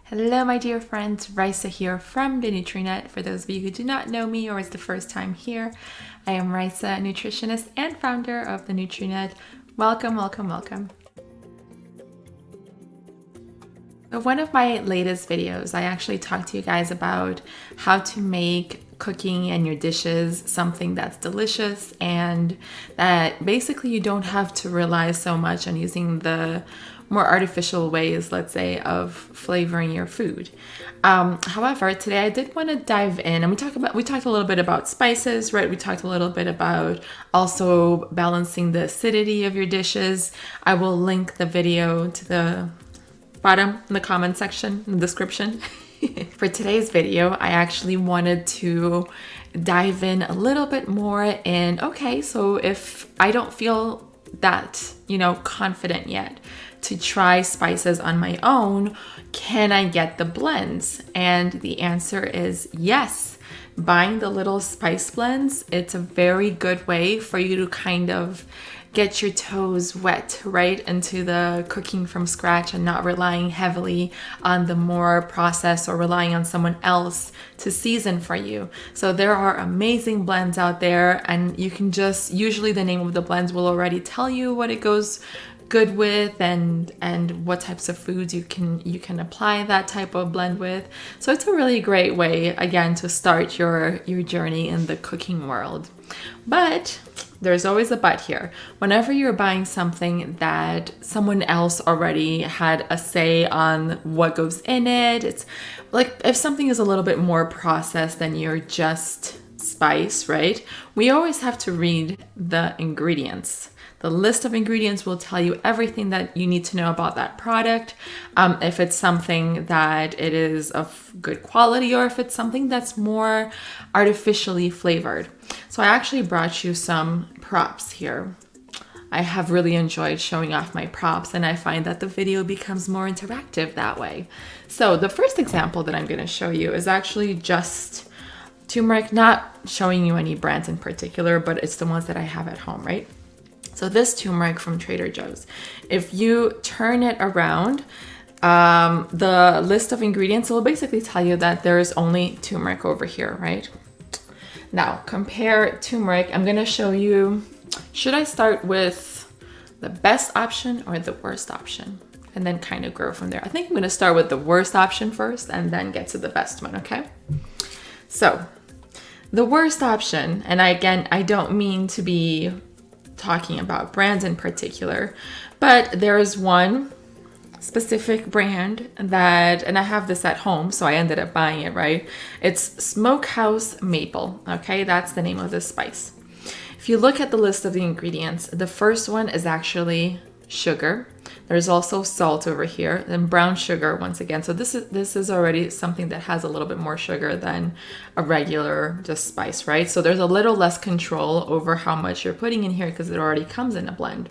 Hello, my dear friends. Raisa here from the Nutrinut. For those of you who do not know me or it's the first time here, I am Raisa, a nutritionist and founder of the Nutrinut. Welcome, welcome, welcome. So one of my latest videos, I actually talked to you guys about how to make cooking and your dishes something that's delicious and that basically you don't have to rely so much on using the more artificial ways, let's say, of flavoring your food. However, today I did want to dive in and we talked a little bit about spices, right? We talked a little bit about also balancing the acidity of your dishes. I will link the video to the bottom in the comment section, in the description. For today's video, I actually wanted to dive in a little bit more in, okay, so if I don't feel that, confident yet to try spices on my own, can I get the blends? And the answer is yes. Buying the little spice blends, it's a very good way for you to kind of get your toes wet right into the cooking from scratch and not relying heavily on the more processed or relying on someone else to season for you. So there are amazing blends out there, and you can usually the name of the blends will already tell you what it goes good with and what types of foods you can apply that type of blend with. So it's a really great way, again, to start your journey in the cooking world. But there's always a but here. Whenever you're buying something that someone else already had a say on what goes in it, it's like if something is a little bit more processed than your just spice, right? We always have to read the ingredients. The list of ingredients will tell you everything that you need to know about that product. If it's something that it is of good quality or if it's something that's more artificially flavored. So I actually brought you some props here. I have really enjoyed showing off my props, and I find that the video becomes more interactive that way. So the first example that I'm going to show you is actually just turmeric, not showing you any brands in particular, but it's the ones that I have at home, right? So this turmeric from Trader Joe's, if you turn it around, the list of ingredients will basically tell you that there is only turmeric over here, right? Now, compare turmeric. I'm going to show you, should I start with the best option or the worst option? And then kind of grow from there. I think I'm going to start with the worst option first and then get to the best one, okay? So, the worst option, and I don't mean to be talking about brands in particular, but there is one specific brand that, and I have this at home, so I ended up buying it, right? It's Smokehouse Maple, okay? That's the name of this spice. If you look at the list of the ingredients, the first one is actually sugar. There's also salt over here, and brown sugar once again. So this is already something that has a little bit more sugar than a regular just spice, right? So there's a little less control over how much you're putting in here because it already comes in a blend.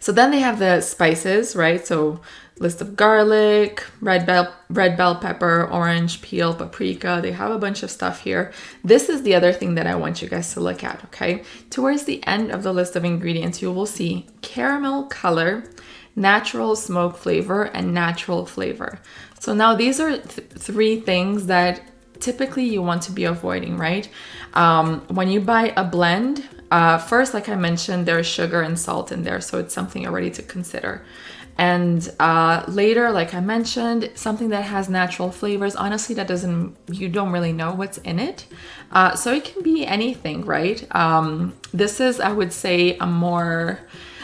So then they have the spices, right? So list of garlic, red bell pepper, orange peel, paprika. They have a bunch of stuff here. This is the other thing that I want you guys to look at, okay? Towards the end of the list of ingredients, you will see caramel color, natural smoke flavor, and natural flavor. So now these are three things that typically you want to be avoiding, right? When you buy a blend, first, like I mentioned, there's sugar and salt in there, so it's something already to consider. And later, like I mentioned, something that has natural flavors, honestly, you don't really know what's in it. So it can be anything, right? This is, I would say,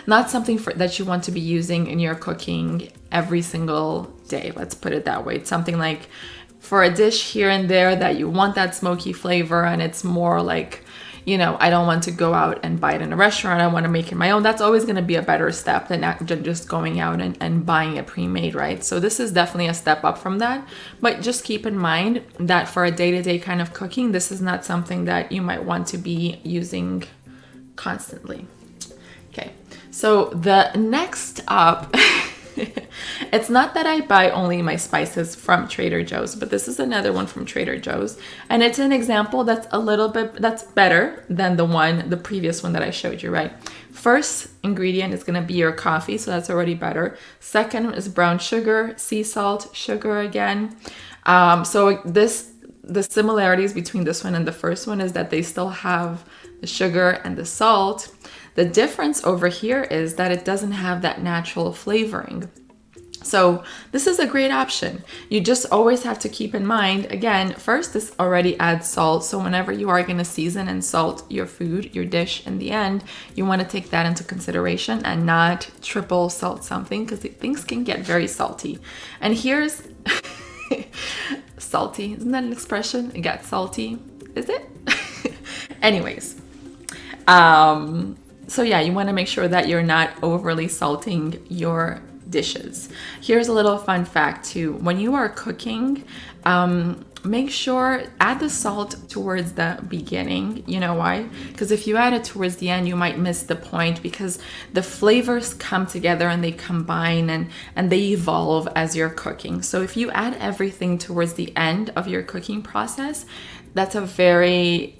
not something that you want to be using in your cooking every single day. Let's put it that way. It's something like for a dish here and there that you want that smoky flavor, and it's more like, I don't want to go out and buy it in a restaurant. I want to make it my own. That's always going to be a better step than just going out and buying it pre-made, right? So this is definitely a step up from that. But just keep in mind that for a day-to-day kind of cooking, this is not something that you might want to be using constantly. Okay, so the next up, It's not that I buy only my spices from Trader Joe's, but this is another one from Trader Joe's. And it's an example that's that's better than the previous one that I showed you, right? First ingredient is gonna be your coffee, so that's already better. Second is brown sugar, sea salt, sugar again. The similarities between this one and the first one is that they still have the sugar and the salt. The difference over here is that it doesn't have that natural flavoring. So this is a great option. You just always have to keep in mind, again, first, this already adds salt. So whenever you are going to season and salt your food, your dish in the end, you want to take that into consideration and not triple salt something, because things can get very salty. And here's salty. Isn't that an expression? It gets salty. Is it? Anyways. So yeah, you want to make sure that you're not overly salting your dishes. Here's a little fun fact too. When you are cooking, make sure add the salt towards the beginning. You know why? Because if you add it towards the end, you might miss the point, because the flavors come together and they combine and they evolve as you're cooking. So if you add everything towards the end of your cooking process, that's a very,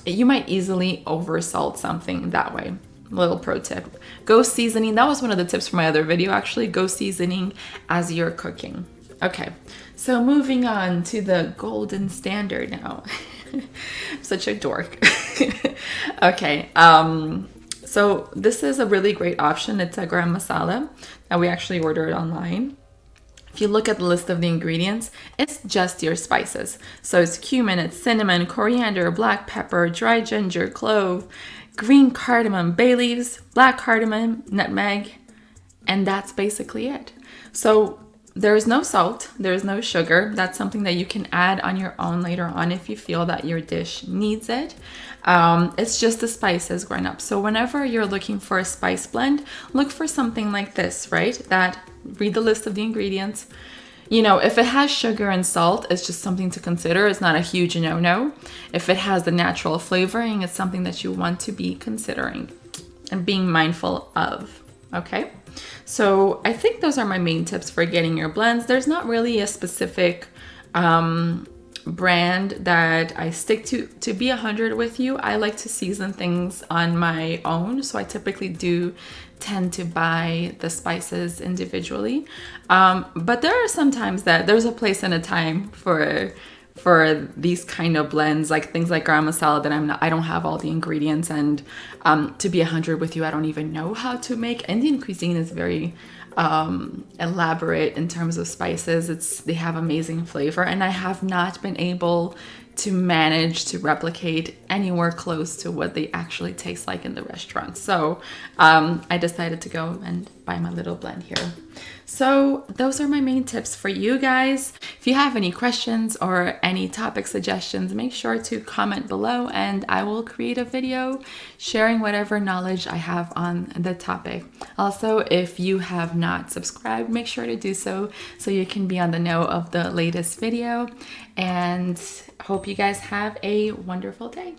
you might easily over salt something that way. Little pro tip. Go seasoning. That was one of the tips from my other video, actually. Go seasoning as you're cooking. Okay, so moving on to the golden standard now. Such a dork. Okay, so this is a really great option. It's a garam masala that we actually ordered online. If you look at the list of the ingredients, it's just your spices. So it's cumin, it's cinnamon, coriander, black pepper, dry ginger, clove, green cardamom, bay leaves, black cardamom, nutmeg, and that's basically it. So there is no salt, there is no sugar. That's something that you can add on your own later on if you feel that your dish needs it. It's just the spices grown up. So whenever you're looking for a spice blend, look for something like this, right? Read the list of the ingredients. You know, if it has sugar and salt, it's just something to consider. It's not a huge no-no. If it has the natural flavoring, it's something that you want to be considering and being mindful of, okay? So I think those are my main tips for getting your blends. There's not really a specific brand that I stick to be 100 with you. I like to season things on my own, so I typically do tend to buy the spices individually, but there are sometimes that there's a place and a time for these kind of blends, like things like garam masala that I don't have all the ingredients, and to be 100 with you, I don't even know how to make. Indian cuisine is very elaborate in terms of spices. They have amazing flavor, and I have not been able to manage to replicate anywhere close to what they actually taste like in the restaurant. So I decided to go and buy my little blend here. So those are my main tips for you guys. If you have any questions or any topic suggestions, make sure to comment below and I will create a video sharing whatever knowledge I have on the topic. Also, if you have not subscribed, make sure to do so you can be on the know of the latest video. And hope you guys have a wonderful day.